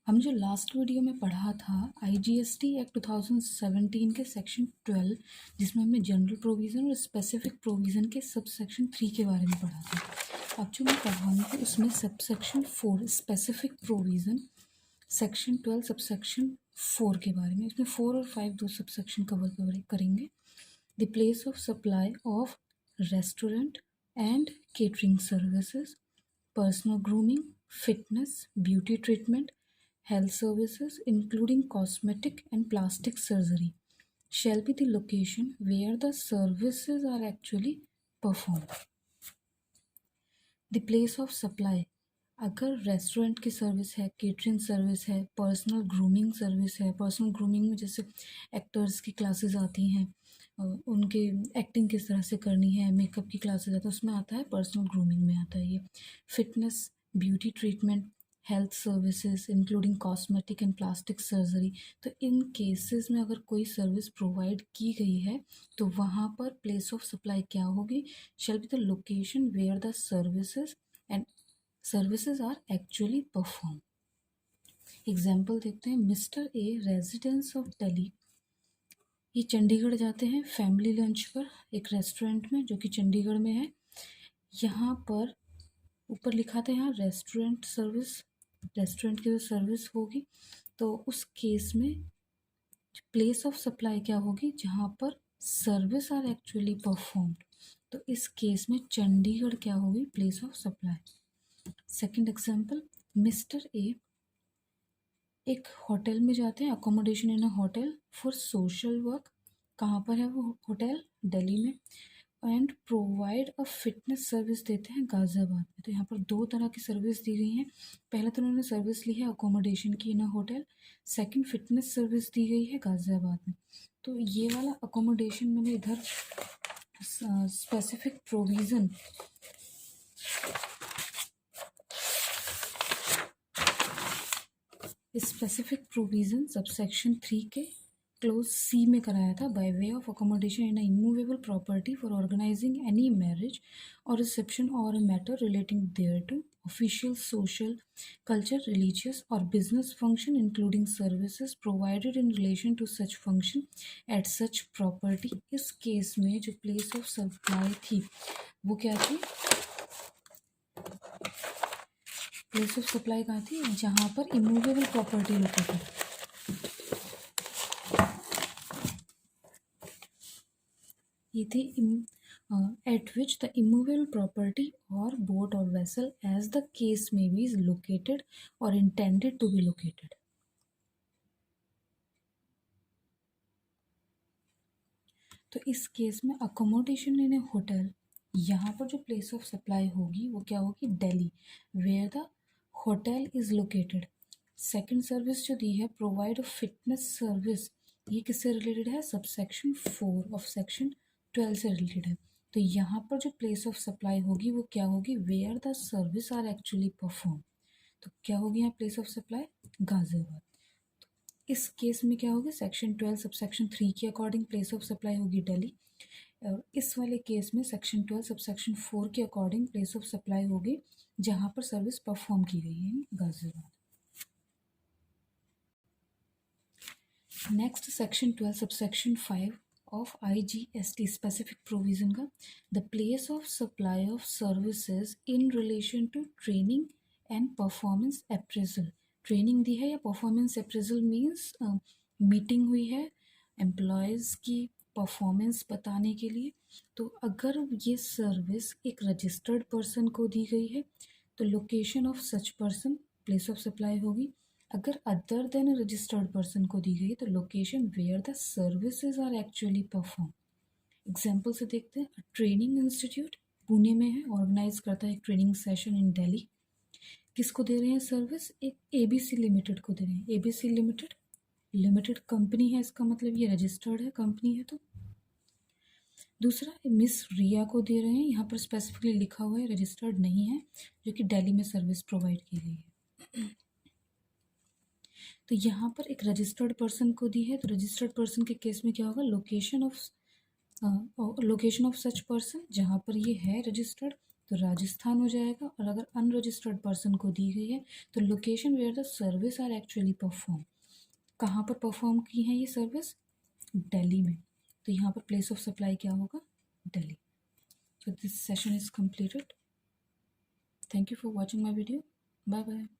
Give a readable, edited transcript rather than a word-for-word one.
हम जो last video में पढ़ा था IGST एक्ट 2017 के सेक्शन 12, जिसमें हमने जनरल प्रोविज़न और स्पेसिफिक प्रोविज़न के सब सेक्शन 3 के बारे में पढ़ा था। अब जो मैं पढ़ाऊँगी उसमें sub section 4 specific provision section 12 sub section 4 के बारे में। इसमें 4 और 5 दो सब सेक्शन कवर करेंगे। The place of supply of restaurant and catering services, personal grooming, fitness, beauty treatment, health services, including cosmetic and plastic surgery, shall be the location where the services are actually performed. The place of supply, अगर restaurant की service है, catering service है, personal grooming service है। Personal grooming में जैसे actors की classes आती हैं, उनके एक्टिंग किस तरह से करनी है, मेकअप की क्लासेस आती है, उसमें आता है पर्सनल ग्रूमिंग में आता है ये। Fitness, beauty treatment, health services including cosmetic and plastic surgery. तो इन केसेस में अगर कोई सर्विस प्रोवाइड की गई है तो वहाँ पर प्लेस ऑफ सप्लाई क्या होगी? Shall be the location where the services and services are actually perform. Example देखते हैं। Mister A residence of Delhi, ये चंडीगढ़ जाते हैं फैमिली लंच पर एक रेस्टोरेंट में जो कि चंडीगढ़ में है। यहाँ पर ऊपर लिखा था यहाँ रेस्टोरेंट सर्विस, रेस्टोरेंट की जो सर्विस होगी तो उस केस में प्लेस ऑफ सप्लाई क्या होगी? जहाँ पर सर्विस आर एक्चुअली परफॉर्म्ड, तो इस केस में चंडीगढ़ क्या होगी? Place of supply. Second example, mister A एक होटल में जाते हैं, accommodation in a hotel for social work. कहाँ पर है वो होटल? दिल्ली में। And provide a fitness service देते हैं गाज़ियाबाद में। तो यहाँ पर दो तरह की सर्विस दी गई हैं। पहले तो उन्होंने सर्विस ली है अकोमोडेशन की इन अ होटल, सेकंड फिटनेस सर्विस दी गई है गाज़ियाबाद में। तो ये वाला अकोमोडेशन मैंने इधर specific provision specific provision subsection 3 के क्लोज सी में कराया था। By way of accommodation in immovable property for organizing any marriage और रिसेप्शन और matter relating thereto official social cultural religious और business function including services provided in relation to such function at such property. इस case में जो place of supply थी वो क्या थी? प्लेस ऑफ सप्लाई कहाँ थी? जहाँ पर इमूवेबल प्रॉपर्टी लोकेटेड। ये थी eight which the immovable property और बोट और वेसल एज द केस में बी इज लोकेटेड और इंटेंडेड टू बी लोकेटेड। तो इस केस में अकोमोडेशन इन ए होटल, यहाँ पर जो प्लेस ऑफ सप्लाई होगी वो क्या होगी? Delhi, where the hotel is located. Second service जो दी है प्रोवाइड फिटनेस सर्विस, ये किससे रिलेटेड है? सबसेक्शन 4 ऑफ सेक्शन 12 से रिलेटेड है। तो यहाँ पर जो प्लेस ऑफ सप्लाई होगी वो क्या होगी? Where the service are actually perform. तो क्या होगी यहाँ प्लेस ऑफ सप्लाई? गाजियाबाद। इस केस में क्या होगी? सेक्शन 12 सबसेक्शन 3 के अकॉर्डिंग प्लेस ऑफ सप्लाई होगी दिल्ली। इस वाले केस में सेक्शन 12 सबसेक्शन 4 के अकॉर्डिंग प्लेस ऑफ सप्लाई होगी जहाँ पर सर्विस परफॉर्म की गई है, Ghaziabad. Next section 12 subsection 5 of IGST specific provision का, the place of supply of services in relation to training and performance appraisal. Training दी है या परफॉर्मेंस अप्रेजल मीन्स मीटिंग हुई है एम्प्लॉयज़ की परफॉर्मेंस बताने के लिए। तो अगर ये सर्विस एक रजिस्टर्ड पर्सन को दी गई है तो location of such person place of supply होगी। अगर अदर देन रजिस्टर्ड पर्सन को दी गई तो location where the services are actually perform. Example से देखते हैं। ट्रेनिंग इंस्टीट्यूट पुणे में है, ऑर्गेनाइज करता है एक ट्रेनिंग सेशन इन दिल्ली। किसको दे रहे हैं सर्विस? एक ABC लिमिटेड को दे रहे हैं। ABC लिमिटेड कंपनी है, इसका मतलब ये रजिस्टर्ड है कंपनी है। तो दूसरा मिस रिया को दे रहे हैं, यहाँ पर स्पेसिफिकली लिखा हुआ है रजिस्टर्ड नहीं है, जो कि दिल्ली में सर्विस प्रोवाइड की गई है। तो यहाँ पर एक रजिस्टर्ड पर्सन को दी है, तो रजिस्टर्ड पर्सन के केस में क्या होगा? लोकेशन ऑफ सच पर्सन, जहाँ पर ये है रजिस्टर्ड तो राजस्थान हो जाएगा। और अगर अनरजिस्टर्ड पर्सन को दी गई है तो location where the service are actually perform, कहाँ पर परफॉर्म की है ये सर्विस? दिल्ली में। तो यहाँ पर प्लेस ऑफ सप्लाई क्या होगा? Delhi. So this session is completed. Thank you for watching my video. Bye bye.